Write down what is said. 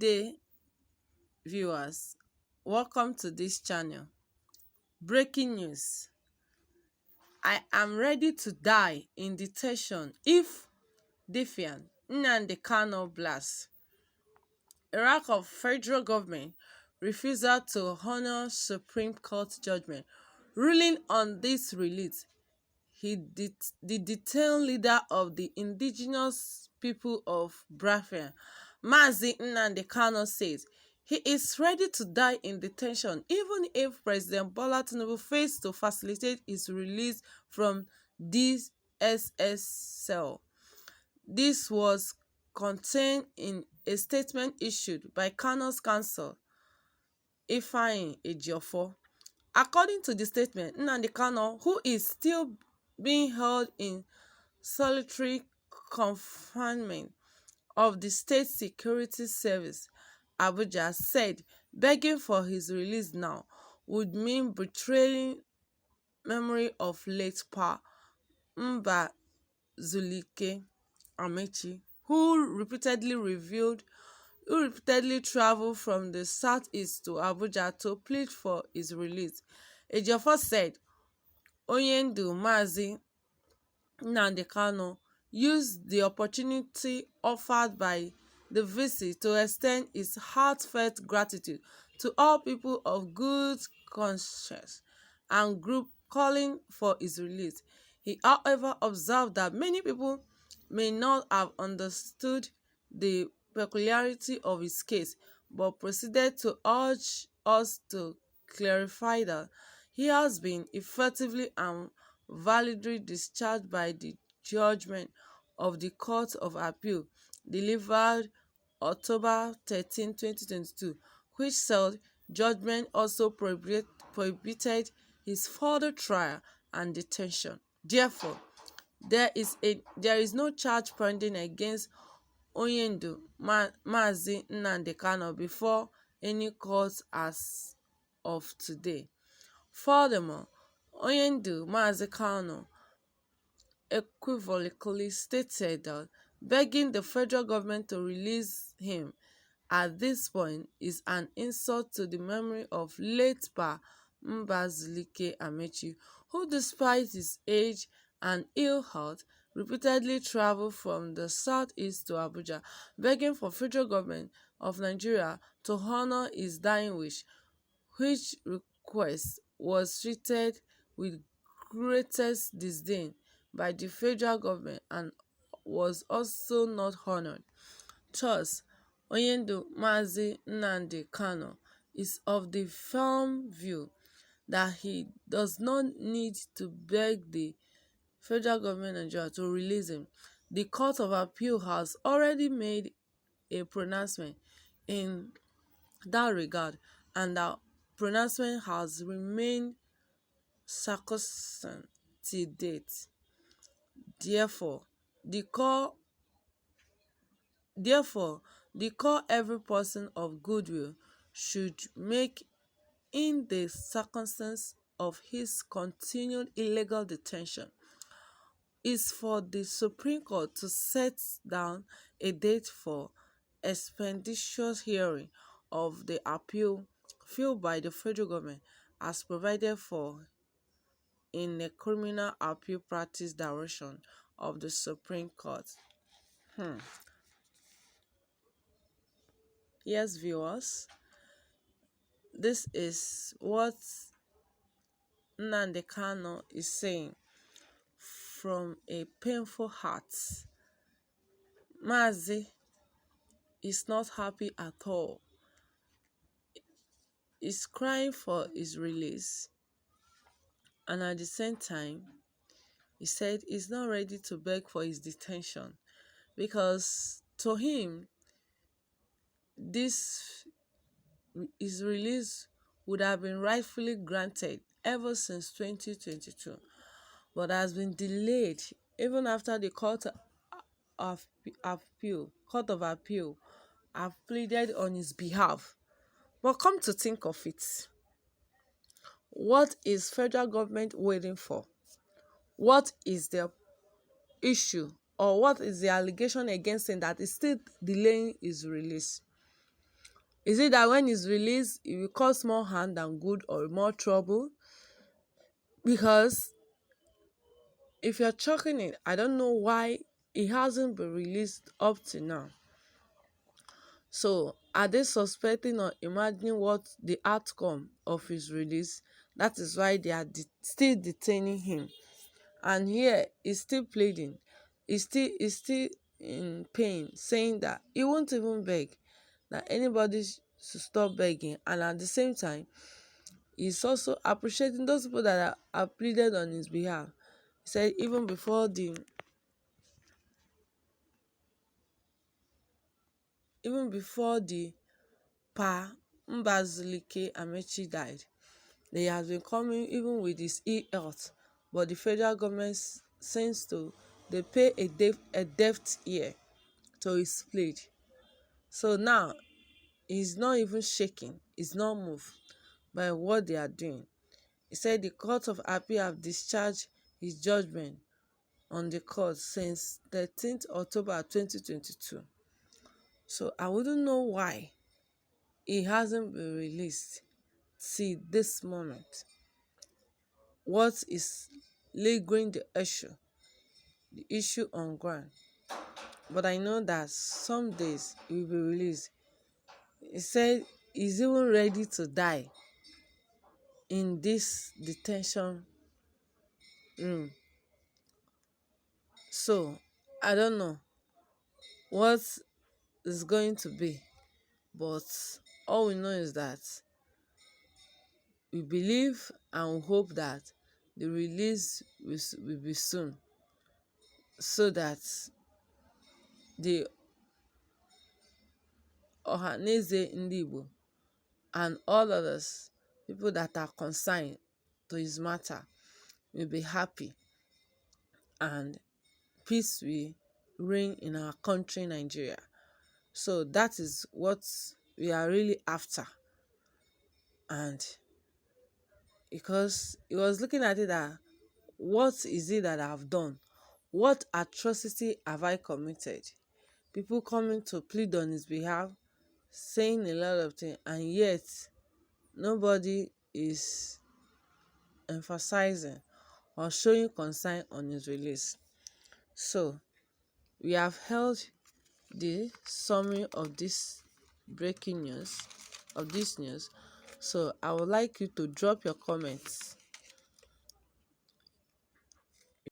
day, viewers. Welcome to this channel. Breaking news. I am ready to die in detention if defiant Nnamdi Kanu blast. Iraq of federal government refusal to honor Supreme Court judgment ruling on this release. The detained leader of the indigenous people of Biafra, Mazi Nnamdi Kanu, says he is ready to die in detention even if President Bola Tinubü fails to facilitate his release from this SS cell. This was contained in a statement issued by Kanu's counsel, Ifeanyi Ejiofor. According to the statement, Nnamdi Kanu, who is still being held in solitary confinement of the State Security Service, Abuja, said begging for his release now would mean betraying memory of late Pa Zulike Amechi, who repeatedly traveled from the southeast to Abuja to plead for his release. Ejiofor said Onyendu Mazi Nnamdi Kanu used the opportunity offered by the visit to extend his heartfelt gratitude to all people of good conscience and group calling for his release. He, however, observed that many people may not have understood the peculiarity of his case, but proceeded to urge us to clarify that he has been effectively and validly discharged by the judgment of the Court of Appeal delivered October 13, 2022, which said judgment also prohibited his further trial and detention. Therefore, there is no charge pending against Onyendu Mazi Nnamdi Kanu before any court as of today. Furthermore, Onyendu Mazi Kanu equivocally stated that begging the federal government to release him at this point is an insult to the memory of late Pa Zulike Amechi, who, despite his age and ill health, repeatedly traveled from the southeast to Abuja, begging for federal government of Nigeria to honor his dying wish, which request was treated with greatest disdain by the federal government and was also not honored. Thus, Onyendu Mazi Nnamdi Kanu is of the firm view that he does not need to beg the federal government of Nigeria to release him. The Court of Appeal has already made a pronouncement in that regard, and that pronouncement has remained sacrosanct till date. Therefore, the call every person of goodwill should make in the circumstance of his continued illegal detention is for the Supreme Court to set down a date for expeditious hearing of the appeal filed by the federal government as provided for in the Criminal Appeal Practice Direction of the Supreme Court. Yes, viewers, this is what Nnamdi Kanu is saying from a painful heart. Mazi is not happy at all. He's crying for his release, and at the same time, he said he's not ready to beg for his detention because to him, his release would have been rightfully granted ever since 2022, but has been delayed even after the Court of Appeal have pleaded on his behalf. But come to think of it, what is federal government waiting for? What is the issue, or what is the allegation against him that is still delaying his release? Is it that when he's released, it will cause more harm than good or more trouble? Because if you're checking it, I don't know why it hasn't been released up to now. So are they suspecting or imagining what the outcome of his release? That is why they are still detaining him. And here he's still pleading. He's still in pain, saying that he won't even beg, that anybody should stop begging. And at the same time, he's also appreciating those people that have pleaded on his behalf. He said even before the Pa Mbazulike Amechi died, they has been coming even with his health, but the federal government seems to they pay a deaf ear to his plea. So now he's not even shaking, he's not moved by what they are doing. He said the Court of Appeal have discharged his judgment on the court since 13th October 2022. So I wouldn't know why he hasn't been released till this moment. What is lingering the issue on ground? But I know that some days he will be released. He said he's even ready to die in this detention room. So I don't know what is going to be, but all we know is that we believe and we hope that the release will be soon, so that the Ohaneze Ndị Igbo and all others, people that are concerned to his matter, will be happy and peace will reign in our country, Nigeria. So that is what we are really after. And because he was looking at it that, what is it that I've done? What atrocity have I committed? People coming to plead on his behalf, saying a lot of things, and yet nobody is emphasizing or showing concern on his release. So we have held the summary of this breaking news, of this news. So I would like you to drop your comments